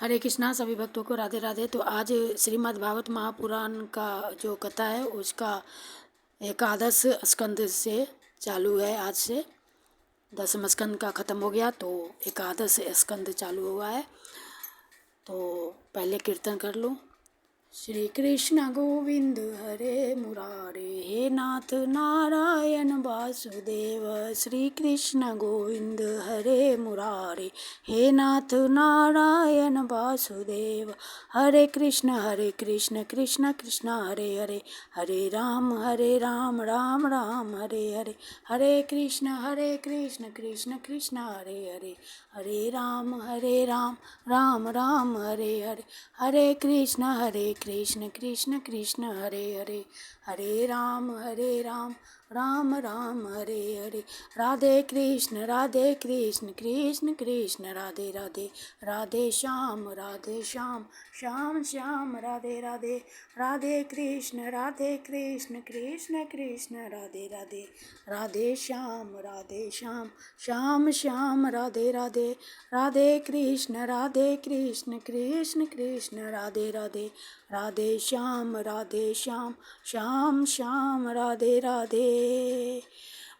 हरे कृष्णा सभी भक्तों को राधे राधे। तो आज श्रीमद् भागवत महापुराण का जो कथा है उसका एकादश स्कंद से चालू है। आज से 10वां स्कंद का ख़त्म हो गया तो एकादश स्कंद चालू हुआ है। तो पहले कीर्तन कर लो। श्री कृष्ण गोविंद हरे मुरारे, हे नाथ नारायण वासुदेव। श्री कृष्ण गोविंद हरे मुरारे, हे नाथ नारायण वासुदेव। हरे कृष्ण कृष्ण कृष्ण हरे हरे, हरे राम राम राम हरे हरे। हरे कृष्ण कृष्ण कृष्ण हरे हरे, हरे राम राम राम हरे हरे। हरे कृष्ण कृष्ण कृष्ण हरे हरे, हरे राम राम राम हरे हरे। राधे कृष्ण कृष्ण कृष्ण राधे राधे। राधे श्याम श्याम श्याम राधे राधे। राधे कृष्ण कृष्ण कृष्ण राधे राधे। राधे श्याम श्याम श्याम राधे राधे। राधे कृष्ण कृष्ण कृष्ण राधे राधे। राधे श्याम श्याम श्याम राधे राधे।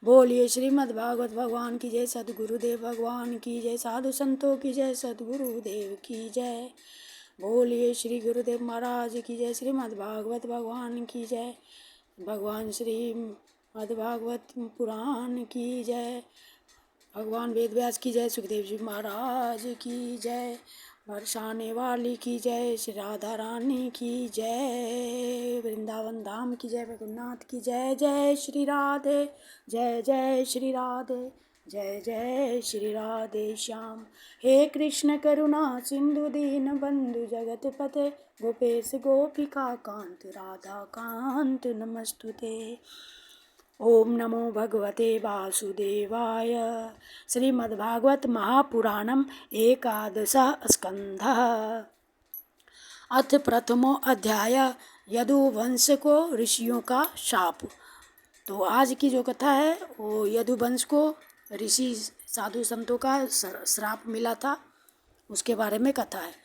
बोलिए श्रीमद् भागवत भगवान की जय, सद्गुरुदेव भगवान की जय, साधु संतों की जय, सद्गुरुदेव की जय। बोलिए श्री गुरुदेव महाराज की जय, श्रीमद् भागवत भगवान की जय, भगवान श्रीमद् भागवत पुराण की जय, भगवान वेद व्यास की जय, सुखदेव जी महाराज की जय, बरसाने वाली की जय, श्री राधा रानी की जय, वृंदावन धाम की जय, रघुनाथ की जय। जय श्री राधे, जय श्री राधे, जय श्री राधे श्याम। हे कृष्ण करुणा सिंधु दीन बंधु जगत पते, गोपेश गोपिका कांत राधा कांत नमस्तुते। ओम नमो भगवते वासुदेवाय। श्रीमद्भागवत महापुराणम एकादशः स्कंधः। अथ प्रथमो अध्याय, यदुवंश को ऋषियों का शाप। तो आज की जो कथा है वो यदुवंश को ऋषि साधु संतों का श्राप मिला था, उसके बारे में कथा है।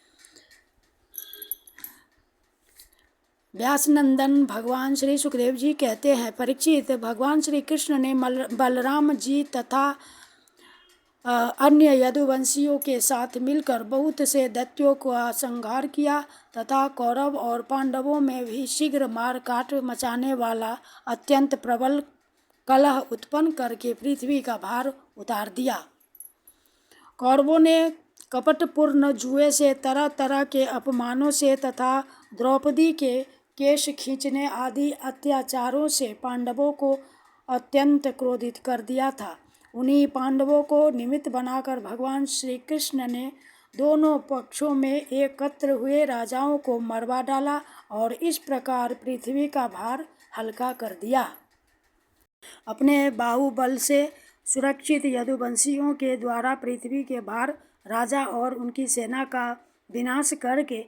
व्यासनंदन भगवान श्री सुखदेव जी कहते हैं, परीक्षित, भगवान श्री कृष्ण ने बलराम जी तथा अन्य यदुवंशियों के साथ मिलकर बहुत से दैत्यों का संहार किया तथा कौरव और पांडवों में भी शीघ्र मार काट मचाने वाला अत्यंत प्रबल कलह उत्पन्न करके पृथ्वी का भार उतार दिया। कौरवों ने कपटपूर्ण जुए से, तरह तरह के अपमानों से तथा द्रौपदी के केश खींचने आदि अत्याचारों से पांडवों को अत्यंत क्रोधित कर दिया था। उन्हीं पांडवों को निमित्त बनाकर भगवान श्री कृष्ण ने दोनों पक्षों में एकत्र हुए राजाओं को मरवा डाला और इस प्रकार पृथ्वी का भार हल्का कर दिया। अपने बाहुबल से सुरक्षित यदुवंशियों के द्वारा पृथ्वी के भार राजा और उनकी सेना का विनाश करके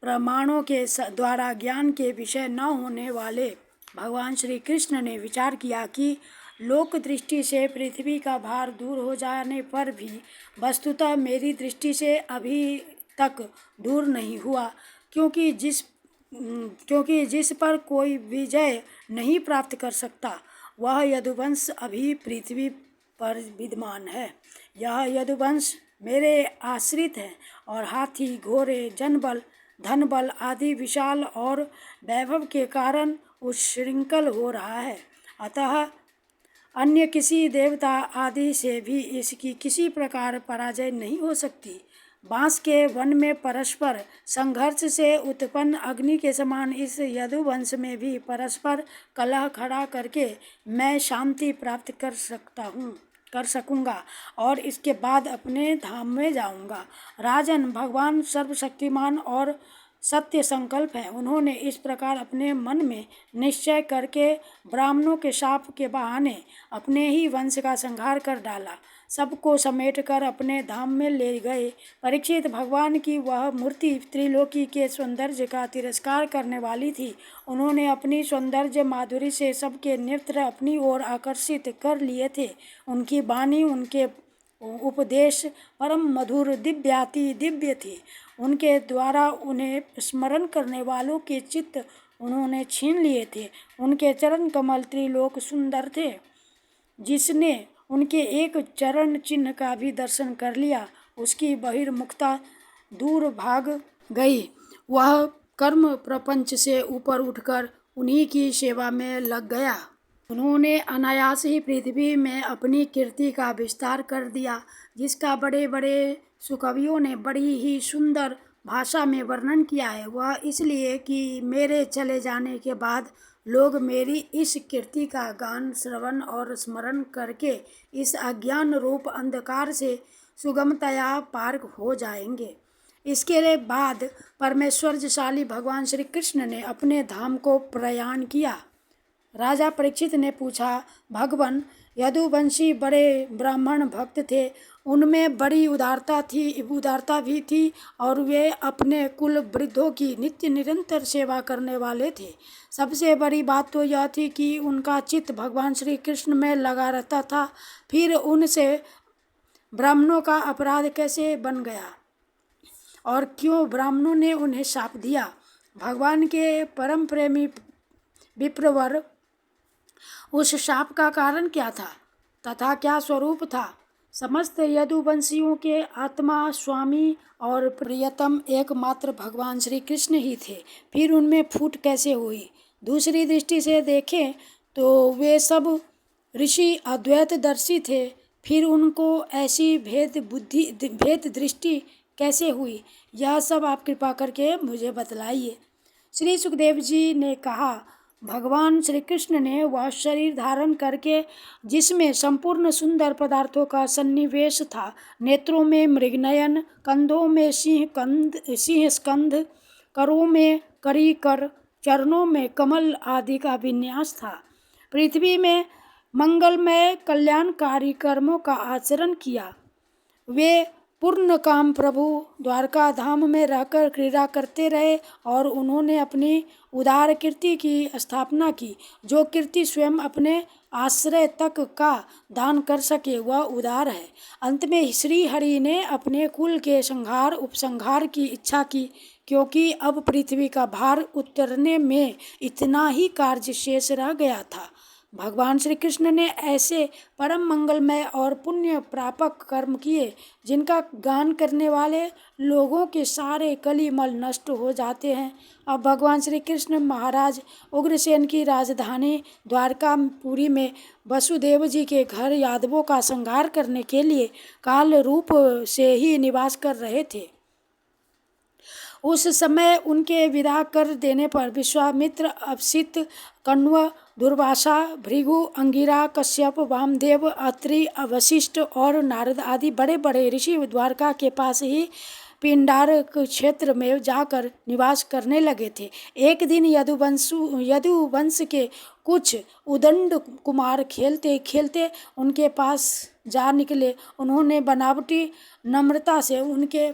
प्रमाणों के द्वारा ज्ञान के विषय न होने वाले भगवान श्री कृष्ण ने विचार किया कि लोक दृष्टि से पृथ्वी का भार दूर हो जाने पर भी वस्तुतः मेरी दृष्टि से अभी तक दूर नहीं हुआ, क्योंकि जिस पर कोई विजय नहीं प्राप्त कर सकता वह यदुवंश अभी पृथ्वी पर विद्यमान है। यह यदुवंश मेरे आश्रित है और हाथी, घोड़े, जनबल, धन बल आदि विशाल और वैभव के कारण उच्छृंखल हो रहा है। अतः अन्य किसी देवता आदि से भी इसकी किसी प्रकार पराजय नहीं हो सकती। बांस के वन में परस्पर संघर्ष से उत्पन्न अग्नि के समान इस यदुवंश में भी परस्पर कलह खड़ा करके मैं शांति प्राप्त कर सकूंगा और इसके बाद अपने धाम में जाऊंगा। राजन, भगवान सर्वशक्तिमान और सत्य संकल्प है। उन्होंने इस प्रकार अपने मन में निश्चय करके ब्राह्मणों के शाप के बहाने अपने ही वंश का संहार कर डाला, सबको समेट कर अपने धाम में ले गए। परीक्षित, भगवान की वह मूर्ति त्रिलोकी के सौंदर्य का तिरस्कार करने वाली थी। उन्होंने अपनी सौंदर्य माधुरी से सबके नेत्र अपनी ओर आकर्षित कर लिए थे। उनकी वाणी उनके उपदेश परम मधुर दिव्याति दिव्य थे। उनके द्वारा उन्हें स्मरण करने वालों के चित्त उन्होंने छीन लिए थे। उनके चरण कमल त्रिलोक सुंदर थे। जिसने उनके एक चरण चिन्ह का भी दर्शन कर लिया, उसकी बहिर्मुखता दूर भाग गई। वह कर्म प्रपंच से ऊपर उठकर उन्हीं की सेवा में लग गया। उन्होंने अनायास ही पृथ्वी में अपनी कीर्ति का विस्तार कर दिया, जिसका बड़े बड़े सुकवियों ने बड़ी ही सुंदर भाषा में वर्णन किया है। वह इसलिए कि मेरे चले जाने के बाद लोग मेरी इस कीर्ति का गान श्रवण और स्मरण करके इस अज्ञान रूप अंधकार से सुगमतया पार हो जाएंगे। इसके बाद परमेश्वरशाली भगवान श्री कृष्ण ने अपने धाम को प्रयाण किया। राजा परीक्षित ने पूछा, भगवान यदुवंशी बड़े ब्राह्मण भक्त थे, उनमें बड़ी उदारता भी थी और वे अपने कुल वृद्धों की नित्य निरंतर सेवा करने वाले थे। सबसे बड़ी बात तो यह थी कि उनका चित्त भगवान श्री कृष्ण में लगा रहता था। फिर उनसे ब्राह्मणों का अपराध कैसे बन गया और क्यों ब्राह्मणों ने उन्हें शाप दिया? भगवान के परम प्रेमी विप्रवर, उस शाप का कारण क्या था तथा क्या स्वरूप था? समस्त यदुवंशियों के आत्मा, स्वामी और प्रियतम एकमात्र भगवान श्री कृष्ण ही थे। फिर उनमें फूट कैसे हुई? दूसरी दृष्टि से देखें तो वे सब ऋषि अद्वैतदर्शी थे। फिर उनको ऐसी भेद दृष्टि कैसे हुई? यह सब आप कृपा करके मुझे बतलाइए। श्री सुखदेव जी ने कहा, भगवान श्री कृष्ण ने वह शरीर धारण करके जिसमें संपूर्ण सुंदर पदार्थों का सन्निवेश था, नेत्रों में मृगनयन, कंधों में सिंह स्कंध, करों में करी कर, चरणों में कमल आदि का विन्यास था। पृथ्वी में मंगलमय कल्याणकारी कर्मों का आचरण किया। वे पूर्ण काम प्रभु द्वारका धाम में रहकर क्रीड़ा करते रहे और उन्होंने अपनी उदार कीर्ति की स्थापना की। जो कीर्ति स्वयं अपने आश्रय तक का दान कर सके वह उदार है। अंत में श्री हरि ने अपने कुल के उपसंहार की इच्छा की, क्योंकि अब पृथ्वी का भार उतरने में इतना ही कार्य शेष रह गया था। भगवान श्री कृष्ण ने ऐसे परम मंगलमय और पुण्य प्रापक कर्म किए जिनका गान करने वाले लोगों के सारे कलिमल नष्ट हो जाते हैं। अब भगवान श्री कृष्ण महाराज उग्रसेन की राजधानी द्वारकापुरी में वसुदेव जी के घर यादवों का संहार करने के लिए काल रूप से ही निवास कर रहे थे। उस समय उनके विदा कर देने पर विश्वामित्र, असित, कण्व, दुर्वासा, भृगु, अंगिरा, कश्यप, वामदेव, अत्रि, वशिष्ठ और नारद आदि बड़े बड़े ऋषि द्वारका के पास ही पिंडार क्षेत्र में जाकर निवास करने लगे थे। एक दिन यदुवंश के कुछ उदंड कुमार खेलते खेलते उनके पास जा निकले। उन्होंने बनावटी नम्रता से उनके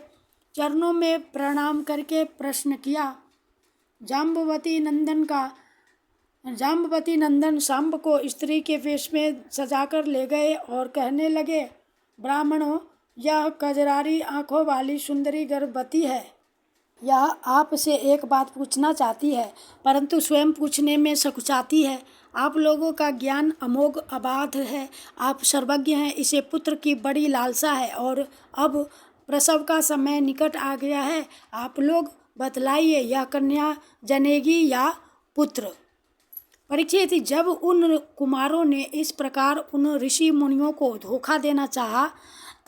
चरणों में प्रणाम करके प्रश्न किया। जाम्बवती नंदन सांब को स्त्री के वेश में सजाकर ले गए और कहने लगे, ब्राह्मणों, यह कजरारी आंखों वाली सुंदरी गर्भवती है। यह आपसे एक बात पूछना चाहती है, परंतु स्वयं पूछने में सकुचाती है। आप लोगों का ज्ञान अमोघ अबाध है, आप सर्वज्ञ हैं। इसे पुत्र की बड़ी लालसा है और अब प्रसव का समय निकट आ गया है। आप लोग बतलाइए, यह कन्या जनेगी या पुत्र? परीक्षित, जब उन कुमारों ने इस प्रकार उन ऋषि मुनियों को धोखा देना चाहा,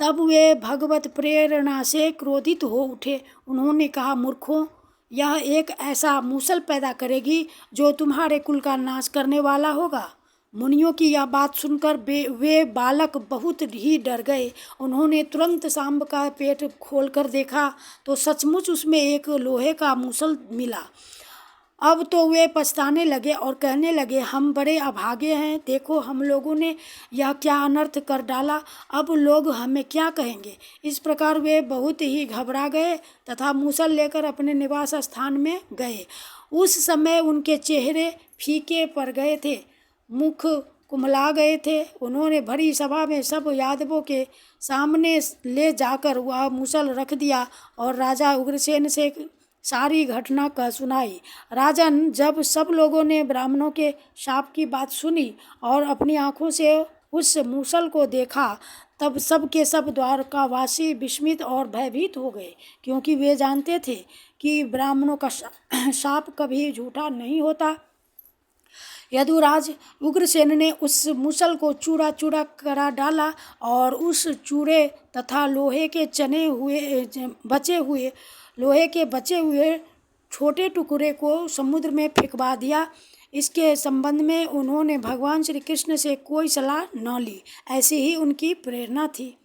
तब वे भगवत प्रेरणा से क्रोधित हो उठे। उन्होंने कहा, मूर्खों, यह एक ऐसा मूसल पैदा करेगी जो तुम्हारे कुल का नाश करने वाला होगा। मुनियों की यह बात सुनकर वे बालक बहुत ही डर गए। उन्होंने तुरंत सांब का पेट खोलकर देखा तो सचमुच उसमें एक लोहे का मूसल मिला। अब तो वे पछताने लगे और कहने लगे, हम बड़े अभागे हैं। देखो, हम लोगों ने यह क्या अनर्थ कर डाला। अब लोग हमें क्या कहेंगे। इस प्रकार वे बहुत ही घबरा गए तथा मूसल लेकर अपने निवास स्थान में गए। उस समय उनके चेहरे फीके पड़ गए थे, मुख कुम्हला गए थे। उन्होंने भरी सभा में सब यादवों के सामने ले जाकर वह मूसल रख दिया और राजा उग्रसेन से सारी घटना कह सुनाई। राजन, जब सब लोगों ने ब्राह्मणों के शाप की बात सुनी और अपनी आंखों से उस मूसल को देखा, तब सब के सब द्वारकावासी विस्मित और भयभीत हो गए, क्योंकि वे जानते थे कि ब्राह्मणों का शाप कभी झूठा नहीं होता। यदुराज उग्रसेन ने उस मूसल को चूरा चूरा करा डाला और उस चूरे तथा लोहे के बचे हुए छोटे टुकड़े को समुद्र में फेंकवा दिया। इसके संबंध में उन्होंने भगवान श्री कृष्ण से कोई सलाह न ली, ऐसी ही उनकी प्रेरणा थी।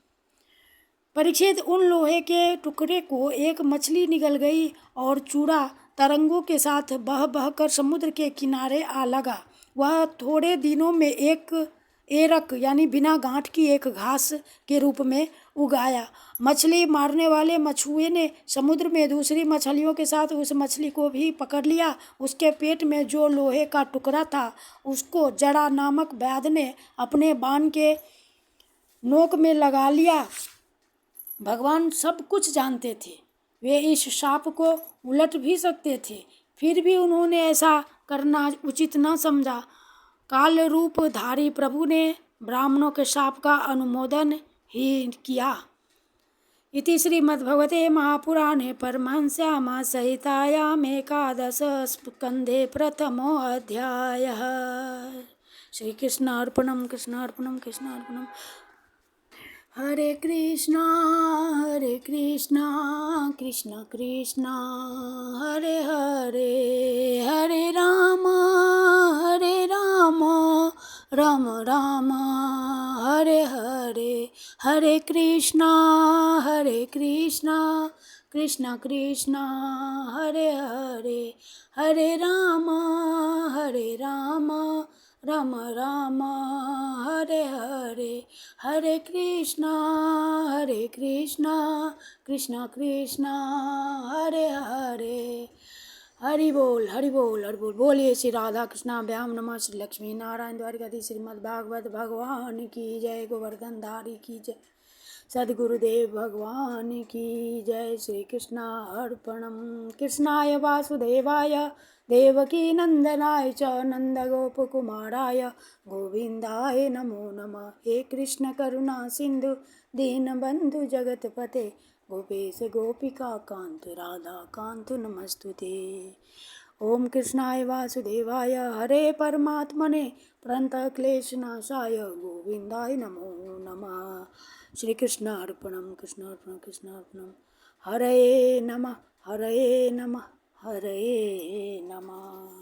परीक्षित, उन लोहे के टुकड़े को एक मछली निगल गई और चूड़ा तरंगों के साथ बह बहकर समुद्र के किनारे आ लगा। वह थोड़े दिनों में एक एरक यानी बिना गांठ की एक घास के रूप में उगाया। मछली मारने वाले मछुए ने समुद्र में दूसरी मछलियों के साथ उस मछली को भी पकड़ लिया। उसके पेट में जो लोहे का टुकड़ा था, उसको जड़ा नामक वैद्य ने अपने बाण के नोक में लगा लिया। भगवान सब कुछ जानते थे, वे इस शाप को उलट भी सकते थे, फिर भी उन्होंने ऐसा करना उचित न समझा। काल रूप धारी प्रभु ने ब्राह्मणों के शाप का अनुमोदन ही किया। इति श्रीमद्भगवते महापुराणे परमहंस्याम संहितायाम एकादश स्कंधे प्रथमो अध्यायः। श्री कृष्णार्पणम कृष्णार्पणम कृष्णार्पणम। हरे कृष्णा कृष्ण कृष्णा हरे हरे, हरे राम राम राम हरे हरे, हरे कृष्णा कृष्ण कृष्ण हरे हरे, हरे राम राम राम हरे हरे, हरे कृष्णा कृष्ण कृष्ण हरे हरे। हरि बोल हरि बोल हरि बोल। बोलिए श्री राधा कृष्णा व्याम नमः, श्री लक्ष्मी नारायण द्वारिकाधीश श्रीमद् भागवत भगवान की जय, गोवर्धन धारी की जय, सद्गुरुदेव भगवान की जय। श्री कृष्णा अर्पणम। कृष्णाय वासुदेवाय देवकी नंदनाय च नंदगोपकुमाराय गोविंदाय नमो नमः। हे कृष्ण करुणा सिंधु दीनबंधु जगतपते, गोपेश गोपिका कांत राधा कांत नमस्तुते। ओम कृष्णाय वासुदेवाय हरे परमात्मने प्रणतक्लेशनाशाय गोविंदाय नमो नमः। श्री कृष्ण अर्पणम कृष्ण अर्पणम कृष्ण अर्पणम। हरे नमः हरे नमः हरे नमः।